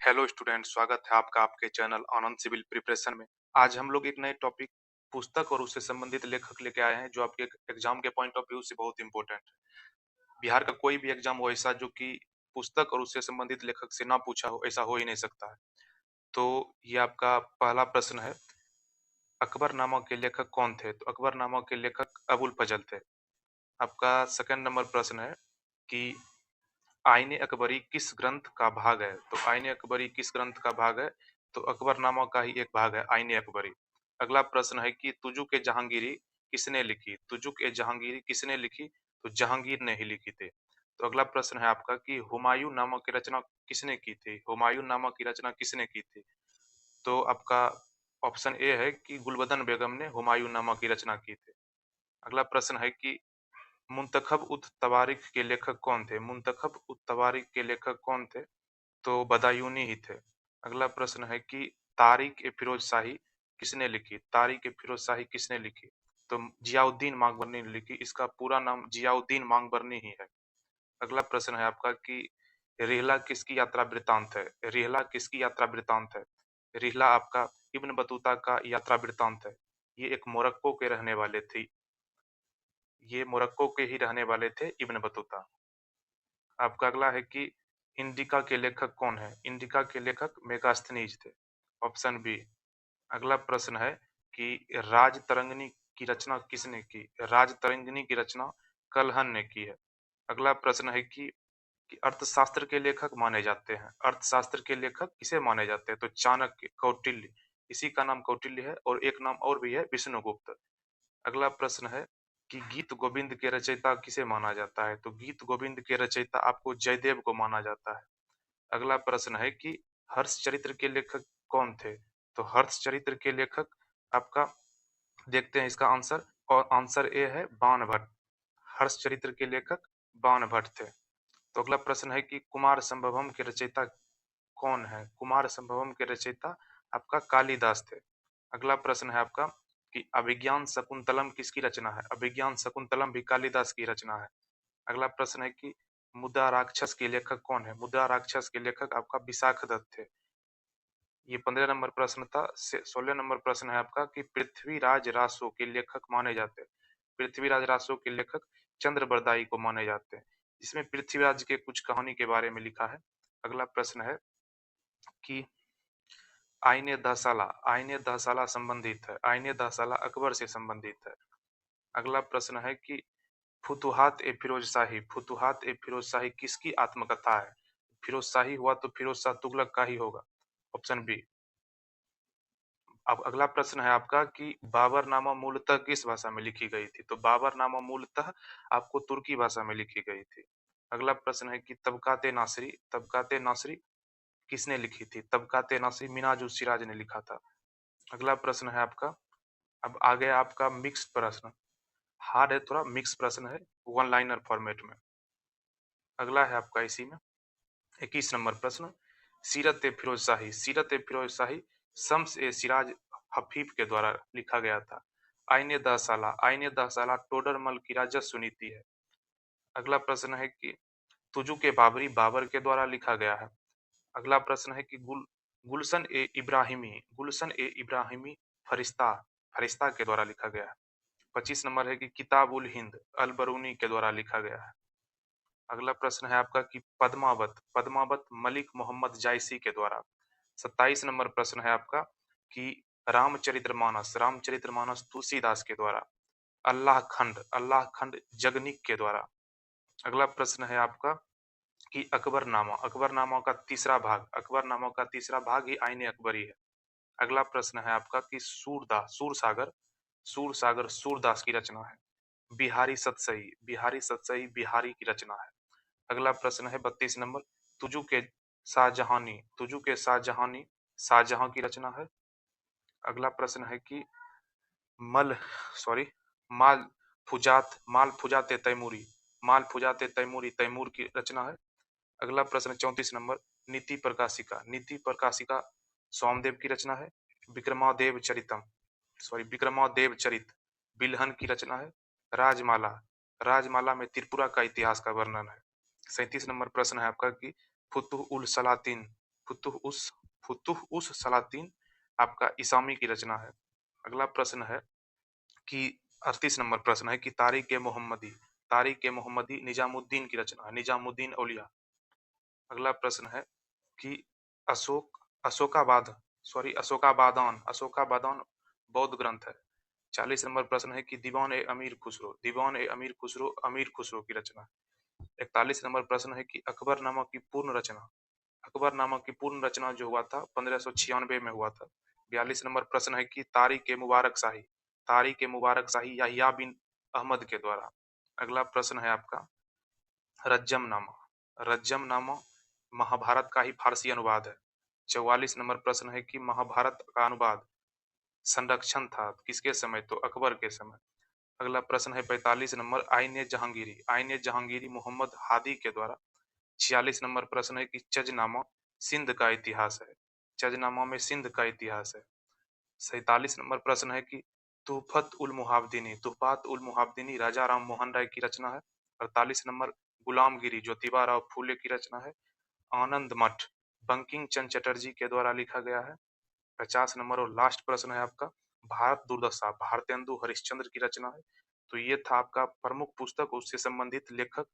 Hello student, स्वागत है आपका आपके चैनल आनंद सिविल प्रिपरेशन में। आज हम लोग एक नए टॉपिक पुस्तक और उससे संबंधित लेखक लेके आए हैं जो आपके एग्जाम के पॉइंट ऑफ व्यू से बहुत इंपॉर्टेंट है। बिहार का कोई भी एग्जाम हो ऐसा जो कि पुस्तक और उससे संबंधित लेखक से ना पूछा हो, ऐसा हो ही नहीं सकता है। तो ये आपका पहला प्रश्न है, अकबरनामा के लेखक कौन थे? तो अकबरनामा के लेखक अबुल फजल थे। आपका सेकंड नंबर प्रश्न है कि आईने अकबरी किस ग्रंथ का भाग है? तो आईने अकबरी किस ग्रंथ का भाग है? तो अकबरनामा का ही एक भाग है आईने अकबरी। अगला प्रश्न है कि तुजुक ए जहांगीरी किसने लिखी? तुजुक ए जहांगीरी किसने लिखी? तो जहांगीर ने ही लिखी थी। तो अगला प्रश्न है आपका कि हुमायूं नामा की रचना किसने की थी? हुमायूं नामा की रचना किसने की थी? तो आपका ऑप्शन ए है कि गुलबदन बेगम ने हुमायूं नामा की रचना की थी। अगला प्रश्न है कि मुंतखब उत तवारीख के लेखक कौन थे? मुंतखब उत तवारीख के लेखक कौन थे? तो बदायूनी ही थे। अगला प्रश्न है कि तारिक ए फिरोज शाही किसने लिखी? तारिक ए फिरोज शाही किसने लिखी? तो जियाउद्दीन मांगबरनी ने लिखी। इसका पूरा नाम जियाउद्दीन मांगबरनी ही है। अगला प्रश्न है आपका कि रिहला किसकी यात्रा वृत्तांत है? रिहला किसकी यात्रा वृत्तांत है? रिहला आपका इब्न बतूता का यात्रा वृत्तांत है। ये एक मोरक्को के रहने वाले थे। ये मोरक्को के ही रहने वाले थे इब्न बतूता। आपका अगला है कि इंडिका के लेखक कौन है? इंडिका के लेखक मेगास्थनीज थे। Option B. अगला प्रश्न है कि राजतरंगिणी की रचना किसने की? राजतरंगिणी की रचना कलहन ने की है। अगला प्रश्न है कि अर्थशास्त्र के लेखक माने जाते हैं। अर्थशास्त्र के लेखक किसे माने जाते हैं? तो चाणक्य, कौटिल्य। इसी का नाम कौटिल्य है और एक नाम और भी है विष्णुगुप्त। अगला प्रश्न है कि गीत गोविंद के रचयिता किसे माना जाता है? तो गीत गोविंद के रचयिता आपको जयदेव को माना जाता है। अगला प्रश्न है कि हर्षचरित्र के लेखक कौन थे? तो हर्षचरित्र के लेखक आपका देखते हैं इसका आंसर, और आंसर ए है बाण भट्ट। हर्षचरित्र के लेखक बाण भट्ट थे। तो अगला प्रश्न है कि कुमार संभवम के रचयिता कौन है? कुमार संभवम के रचयिता आपका कालिदास थे। अगला प्रश्न है आपका कि अभिज्ञान शकुंतलम किसकी रचना है? अभिज्ञान शकुंतलम भी कालिदास की रचना है। अगला प्रश्न है कि मुद्रा राक्षस के लेखक कौन है? मुद्रा राक्षस के लेखक आपका विशाखदत्त थे। ये 15 नंबर प्रश्न था। 16 नंबर प्रश्न है आपका कि पृथ्वीराज रासो के लेखक माने जाते हैं। पृथ्वीराज रासो के लेखक चंद्रबरदाई को माने जाते हैं। इसमें पृथ्वीराज के कुछ कहानी के बारे में लिखा है। अगला प्रश्न है कि आईने दहसाला संबंधित है। आईने दहसाला अकबर से संबंधित है। अगला प्रश्न है कि फुतुहात ए फिरोज शाही किसकी आत्मकथा है? फिरोज शाही हुआ तो फिरोज शाह तुगलक का ही होगा। Option B. अब अगला प्रश्न है आपका कि बाबरनामा मूलतः किस भाषा में लिखी गई थी? तो बाबरनामा मूलतः आपको तुर्की भाषा में लिखी गई थी। अगला प्रश्न है कि तबकाते नासरी किसने लिखी थी? तबकाते नासरी मिनाज उस सिराज ने लिखा था। अगला प्रश्न है आपका, अब आ गया आपका मिक्स प्रश्न। हार्ड है थोड़ा, मिक्स प्रश्न है, वन लाइनर फॉर्मेट में। अगला है आपका इसी में 21 नंबर प्रश्न। सीरत ए फिरोज शाही शम्स ए सिराज हफीफ के द्वारा लिखा गया था। आईने दहसाला टोडरमल की राजस्व नीति है। अगला प्रश्न है कि तुजु के बाबरी बाबर के द्वारा लिखा गया है। अगला प्रश्न है कि गुलशन ए इब्राहिमी फरिश्ता फरिश्ता के द्वारा लिखा गया है। 25 नंबर है कि किताब उल हिंद अल बरूनी के द्वारा लिखा गया है। अगला प्रश्न है आपका कि पद्मावत पद्मावत मलिक मोहम्मद जायसी के द्वारा। 27 नंबर प्रश्न है आपका कि रामचरितमानस तुलसीदास के द्वारा। अल्लाह खंड जगनिक के द्वारा। अगला प्रश्न है आपका कि अकबरनामा का तीसरा भाग ही आईने अकबरी है। अगला प्रश्न है आपका कि सूरसागर सूरदास की रचना है। बिहारी सतसई बिहारी की रचना है। अगला प्रश्न है 32 नंबर, तुजु के शाहजहानी शाहजहां की रचना है। अगला प्रश्न है कि मल सॉरी माल फुजाते तैमूरी तैमूर की रचना है। अगला प्रश्न 34 नंबर, नीति प्रकाशिका सोमदेव की रचना है। विक्रमादेव चरित बिल्हन की रचना है। राजमाला राजमाला में त्रिपुरा का इतिहास का वर्णन है। 37 नंबर प्रश्न है आपका कि फुतुह उल सलातीन फुतुह उस सलातीन आपका इसामी की रचना है। अगला प्रश्न है कि 38 नंबर प्रश्न है कि तारिक ए मोहम्मदी निजामुद्दीन की रचना है, निजामुद्दीन औलिया। अगला प्रश्न है कि अशोक अशोकाबाद अशोकाबादान बौद्ध ग्रंथ है। 40 नंबर प्रश्न है कि दीवान ए अमीर खुसरो की रचना। 41 नंबर प्रश्न है कि अकबरनामा की पूर्ण रचना जो हुआ था 1596 में हुआ था। 42 नंबर प्रश्न है कि तारिक ए मुबारक शाही याहिया बिन अहमद के द्वारा। अगला प्रश्न है आपका रज्जमनामा महाभारत का ही फारसी अनुवाद है। 44 नंबर प्रश्न है कि महाभारत का अनुवाद संरक्षण था किसके समय, तो अकबर के समय। अगला प्रश्न है 45 नंबर आईने जहांगीरी मोहम्मद हादी के द्वारा। 46 नंबर प्रश्न है कि चजनामा में सिंध का इतिहास है। 47 नंबर प्रश्न है कि तुहफात उल मुहावदिनी राजा राम मोहन राय की रचना है। 48 नंबर गुलामगिरी ज्योतिबा राव फूले की रचना है। आनंद मठ बंकिम चंद्र चटर्जी के द्वारा लिखा गया है। 50 नंबर और लास्ट प्रश्न है आपका भारत दुर्दशा भारतेंदु हरिश्चंद्र की रचना है। तो ये था आपका प्रमुख पुस्तक, उससे संबंधित लेखक